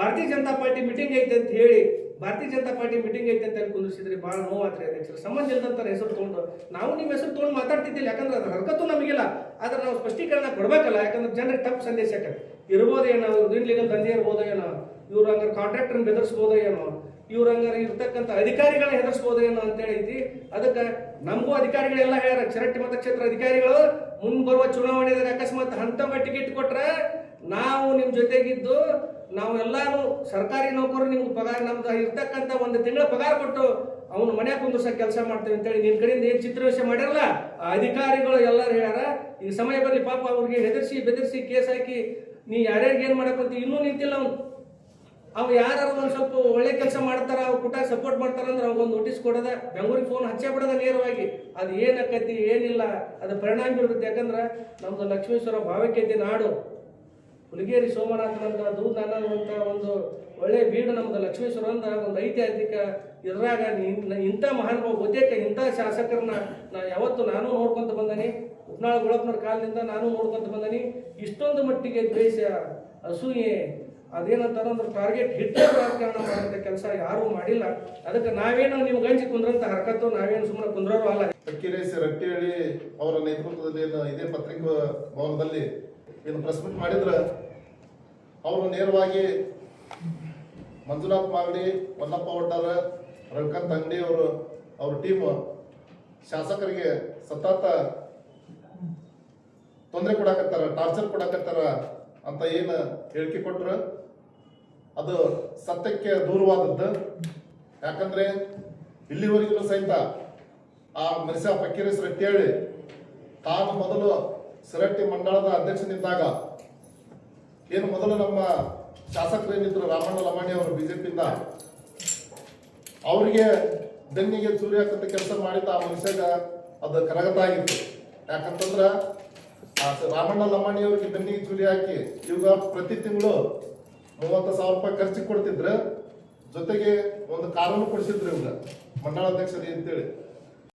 ಭಾರತೀಯ Janata party meeting ಐತೆ ಅಂತ ಹೇಳಿ ಭಾರತೀಯ ಜನತಾ ಪಾರ್ಟಿ ಮೀಟಿಂಗ್ ಐತೆ ಅಂತ ಹೇಳಿ ಕುಂದಿಸಿದ್ರಿ. ಭಾಳ ನೋವಾತ್ರಿ ಅಧ್ಯಕ್ಷರು. ಸಂಬಂಧ ಇಲ್ದಂತ ಹೆಸರು ತೊಗೊಂಡು ನಾವು ನಿಮ್ಮ ಹೆಸರು ತೊಗೊಂಡು ಮಾತಾಡ್ತಿದ್ದಿಲ್ಲ, ಯಾಕಂದ್ರೆ ಅದ್ರ ಹರಕತ್ತು ನಮಗಿಲ್ಲ. ಆದ್ರೆ ನಾವು ಸ್ಪಷ್ಟೀಕರಣ ಕೊಡ್ಬೇಕಲ್ಲ, ಯಾಕಂದ್ರೆ ಜನರಿಗೆ ತಪ್ಪು ಸಂದೇಶ ಇರ್ಬೋದು ಏನೋ, ಲೀಗಲ್ ದಂಧೆ ಇರ್ಬೋದು ಏನೋ, ಇವ್ರು ಹಂಗಾರೆ ಕಾಂಟ್ರಾಕ್ಟರ್ನ ಬೆದರ್ಸ್ಬೋದು ಏನೋ, ಇವ್ರ ಹಂಗಾರೆ ಇರ್ತಕ್ಕಂಥ ಅಧಿಕಾರಿಗಳನ್ನ ಹೆದರ್ಸ್ಬೋದು ಏನೋ ಅಂತೇಳಿ ಐತಿ. ಅದಕ್ಕೆ ನಮಗೂ ಅಧಿಕಾರಿಗಳೆಲ್ಲ ಹೇಳ್ಯಾರ, ಚಿರಟ್ಟಿ ಮತಕ್ಷೇತ್ರ ಅಧಿಕಾರಿಗಳು ಮುಂದೆ ಬರುವ ಚುನಾವಣೆದಾಗ ಅಕಸ್ಮಾತ್ ಹಂತಮ ಟಿಕೆಟ್ ಕೊಟ್ರೆ ನಾವು ನಿಮ್ಮ ಜೊತೆಗಿದ್ದು ನಾವೆಲ್ಲಾನು ಸರ್ಕಾರಿ ನೌಕರರು ನಿಮ್ಗೆ ಪಗಾರ ನಮ್ದು ಇರ್ತಕ್ಕಂಥ ಒಂದು ತಿಂಗಳ ಪಗಾರ ಕೊಟ್ಟು ಅವನು ಮನ್ಯಾಗ ಕುಂದ್ರಸಕ್ಕೆ ಕೆಲಸ ಮಾಡ್ತೇವೆ ಅಂತೇಳಿ ನಿನ್ನ ಕಡೆಯಿಂದ ಏನು ಚಿತ್ರಹಿಂಸೆ ಮಾಡ್ಯಾರಲ್ಲ ಆ ಅಧಿಕಾರಿಗಳು ಎಲ್ಲರೂ ಹೇಳ್ಯಾರ. ಈಗ ಸಮಯ ಬರಲಿ ಪಾಪ ಅವ್ರಿಗೆ ಹೆದರ್ಸಿ ಬೆದರ್ಸಿ ಕೇಸ್ ಹಾಕಿ ನೀ ಯಾರ್ಯಾರಿಗೆ ಏನು ಮಾಡಕ್ಕಂತ ಇನ್ನೂ ನಿಂತಿಲ್ಲ ಅವನು. ಅವು ಯಾರು ಒಂದು ಸ್ವಲ್ಪ ಒಳ್ಳೆ ಕೆಲಸ ಮಾಡ್ತಾರ, ಅವ್ರ ಕೂಟ ಸಪೋರ್ಟ್ ಮಾಡ್ತಾರಂದ್ರೆ ಅವ್ಗೊಂದು ನೋಟಿಸ್ ಕೊಡೋದ, ಬೆಂಗಳೂರಿಗೆ ಫೋನ್ ಹಚ್ಚೇ ಬಿಡೋದ ನೇರವಾಗಿ. ಅದು ಏನಕ್ಕತಿ ಏನಿಲ್ಲ ಅದು ಪರಿಣಾಮ ಬೀರುತ್ತೆ. ಯಾಕಂದ್ರೆ ನಮ್ದು ಲಕ್ಷ್ಮೇಶ್ವರ ಭಾವೈಕ್ಯತೆ ನಾಡು, ಹುಲಿಗೇರಿ ಸೋಮನಾಥನಂತ ದೂತ ಅನ್ನುವಂಥ ಒಂದು ಒಳ್ಳೆ ಬೀಡು ನಮ್ದು ಲಕ್ಷ್ಮೇಶ್ವರ ಅಂತ ಒಂದು ಐತಿಹಾಸಿಕ ಇದ್ರಾಗ ಇಂಥ ಮಹಾನುಭಾವ ಬಹುತೇಕ ಇಂಥ ಶಾಸಕರನ್ನ ಯಾವತ್ತು ನಾನು ನೋಡ್ಕೊಂತ ಬಂದನಿ, ಉಪ್ನಾಳ ಗುಳಪ್ಪನವ್ರ ಕಾಲದಿಂದ ನಾನು ನೋಡ್ಕೊಂತ ಬಂದನಿ. ಇಷ್ಟೊಂದು ಮಟ್ಟಿಗೆ ದ್ವೇಷ ಅಸೂಯೆ ಅದೇನಂತಾರ ಅಂದ್ರೆ ಟಾರ್ಗೆಟ್ ಹಿಟ್ ರಾಜಕಾರಣ ಮಾಡುವಂಥ ಕೆಲಸ ಯಾರೂ ಮಾಡಿಲ್ಲ. ಅದಕ್ಕೆ ನಾವೇನು ನೀವು ಗಂಜಿ ಕುಂದ್ರಂತ ಹರಕತ್ತು ನಾವೇನು ಸುಮ್ಮನೆ ಕುಂದ್ರೋರು ಅಲ್ಲ. ಫಕ್ಕೀರೇಶ್ ರಟ್ಟಿಹಳ್ಳಿ ಅವರ ನೇತೃತ್ವದಲ್ಲಿ ಇದೇ ಪತ್ರಿಕಾ ಭವನದಲ್ಲಿ ಏನು ಪ್ರೆಸ್ ಮೀಟ್ ಮಾಡಿದ್ರ ಅವರು ನೇರವಾಗಿ ಮಂಜುನಾಥ್ ಮಾಗಡಿ, ಹೊನ್ನಪ್ಪ ಒಡ್ಡಾರ, ರವಿಕಾಂತ್ ಅಂಗಡಿ ಅವ್ರ ಟೀಮ್ ಶಾಸಕರಿಗೆ ಸತತ ತೊಂದರೆ ಕೊಡಾಕತ್ತಾರ, ಟಾರ್ಚರ್ ಕೊಡಾಕತ್ತಾರ ಅಂತ ಏನು ಹೇಳಿಕೆ ಕೊಟ್ರ ಅದು ಸತ್ಯಕ್ಕೆ ದೂರವಾದದ್ದು. ಯಾಕಂದ್ರೆ ಇಲ್ಲಿವರೆಗೂ ಸಹಿತ ಆ ಮಿರ್ಸಾ ಫಕ್ಕೀರೇಶ್ ರಟ್ಟಿಹಳ್ಳಿ ತಾನು ಮೊದಲು ಸಿರಟ್ಟಿ ಮಂಡಳದ ಅಧ್ಯಕ್ಷನಿದ್ದಾಗ ಏನು ಮೊದಲು ನಮ್ಮ ಶಾಸಕರೇನಿದ್ರು ರಾಮಣ್ಣ ಲಮಾಣಿ ಅವರು ಬಿಜೆಪಿಯಿಂದ ಅವರಿಗೆ ಬೆನ್ನಿಗೆ ಚೂರಿ ಹಾಕಂತ ಕೆಲಸ ಮಾಡಿದ ಆ ಮನುಷ್ಯಾಗ ಅದು ಕರಗತ ಆಗಿತ್ತು. ಯಾಕಂತಂದ್ರ ಆ ರಾಮಣ್ಣ ಲಮಾಣಿ ಅವ್ರಿಗೆ ಬೆನ್ನಿಗೆ ಚೂರಿ ಹಾಕಿ ಇವಾಗ ಪ್ರತಿ ತಿಂಗಳು 30,000 ರೂಪಾಯಿ ಖರ್ಚಿಗೆ ಕೊಡ್ತಿದ್ರು, ಜೊತೆಗೆ ಒಂದು ಕಾರನ್ನು ಕೊಡಿಸಿದ್ರು ಇವಾಗ ಮಂಡಳಾಧ್ಯಕ್ಷರಿ ಅಂತೇಳಿ.